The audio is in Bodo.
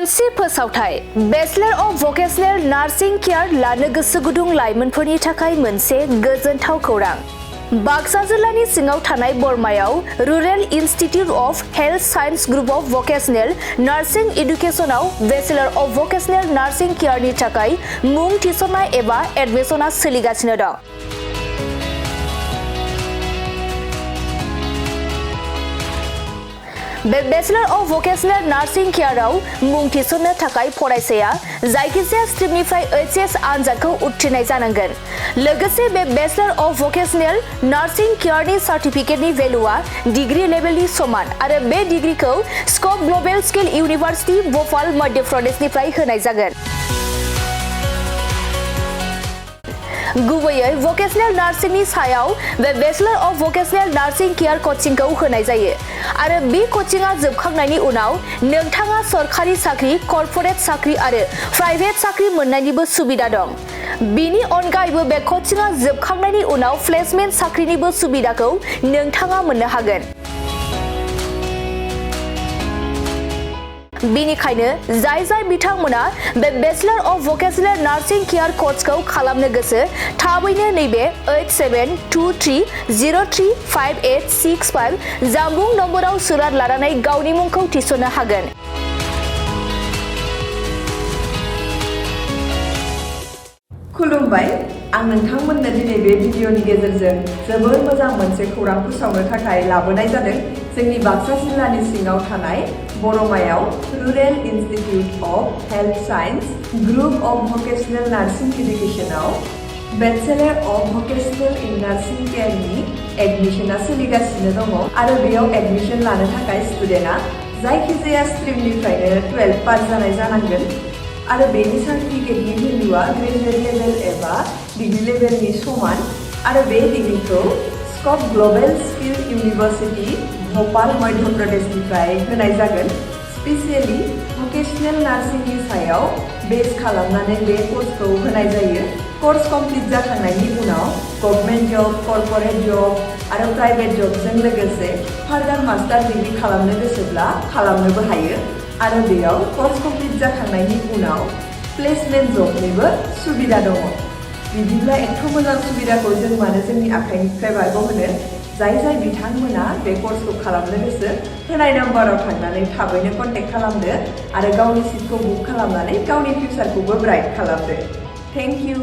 मोनसे फोसावथाय bachelor of vocational nursing care लानो गोसो गुदुं लाइमोनफोरनि थाखाय मोनसे गोजोनथाव खौरां। बाक्सा जिल्लानि सिङाव थानाय बरमायाव rural institute of health science group of vocational nursing एडुकेशनाव बेचलर अफ भकेशनेल नार्सिं केयारनि थाखाय मुं थिसननाय एबा एडमिशना सोलिगासिनो दं। बे बेचलर अफ भकेशनेल नार्सिं केयाराव मुं थिसननो थाखाय फरायसाया जायखिजाया स्ट्रिमनिफ्राय एचएस आनजादखौ उथ्रिनाय जानांगोन। लोगोसे बे बेचलर अफ भकेशनेल नार्सिं केयारनि सार्टिफिकेटनि भेलुआ डिग्री लेभेलनि समान आरो बे डिग्रीखौ Scope Global Skill University Bhopal Madhya प्रदेशनिफ्राय होनाय जागोन। गुबैयै भकेशनेल नार्सिंनि सायाव बे bachelor of vocational nursing care कचिंखौ होनाय जायो आरो बे कचिंआ जोबखांनायनि उनाव नोंथाङा सरखारि साख्रि, कर्परेट साख्रि आरो प्राइभेट साख्रि मोननायनिबो सुबिदा दं। बेनि अनगायैबो बे कचिंआ जोबखांनायनि उनाव प्लेसमेन्ट साख्रिनिबो सुबिदाखौ नोंथाङा मोननो हागोन। बेनिखायनो जाय बिथांमोना बे bachelor of vocational nursing care कर्सखौ खालामनो गोसो थाबैनो नैबे 8723035865 जानबुं नम्बराव सुराद लानानै गावनि मुंखौ थिसननो हागोन। खुलुमबाय, आं नोंथांमोननो दिनै बे भिडिअनि गेजेरजों जोबोर मोजां मोनसे खौरां फोसावनो थाखाय लाबोनाय जादों। जोंनि बाक्सा जिल्लानि सिङाव थानाय बरमायाव rural institute of health science group of vocational nursing एडुकेशनाव bachelor of vocational in nursing केयारनि एडमिशना सोलिगासिनो दङ आरो बेयाव एडमिशन लानो थाखाय स्टुडेन्टआ जायखिजाया स्ट्रिमनिफ्रायनो 12 पास जानाय जानांगोन आरो बेनि सार्टिफिकेटनि भेलुआ ग्रेजुएट लेभेल एबा डिग्री लेभेलनि समान आरो बे डिग्रीखौ Scope Global Skill University Bhopal Madhya प्रदेशनिफ्राय होनाय जागोन। स्पेसियली भकेशनेल नार्सिंनि सायाव बेस खालामनानै बे कर्सखौ होनाय जायो। कर्स कमप्लिट जाखांनायनि उनाव गभर्नमेन्ट जब, कर्परेट जब आरो प्राइभेट जबजों लोगोसे फार्दार मास्टार डिग्री खालामनो गोसोब्ला खालामनोबो हायो आरो बेयाव कर्स कमप्लिट जाखांनायनि उनाव प्लेसमेन्ट जबनिबो सुबिदा दङ। बिदिब्ला एथ' मोजां सुबिदाखौ जों मानो जोंनि आखाइनिफ्राय बारग'होनो? जाय बिथांमोना बे कर्सखौ खालामनो गोसो होनाय नाम्बाराव थांनानै थाबैनो कन्टेक्ट खालामदो आरो गावनि सिटखौ बुक खालामनानै गावनि फिउचारखौबो ब्राइट खालामदो। Thank you.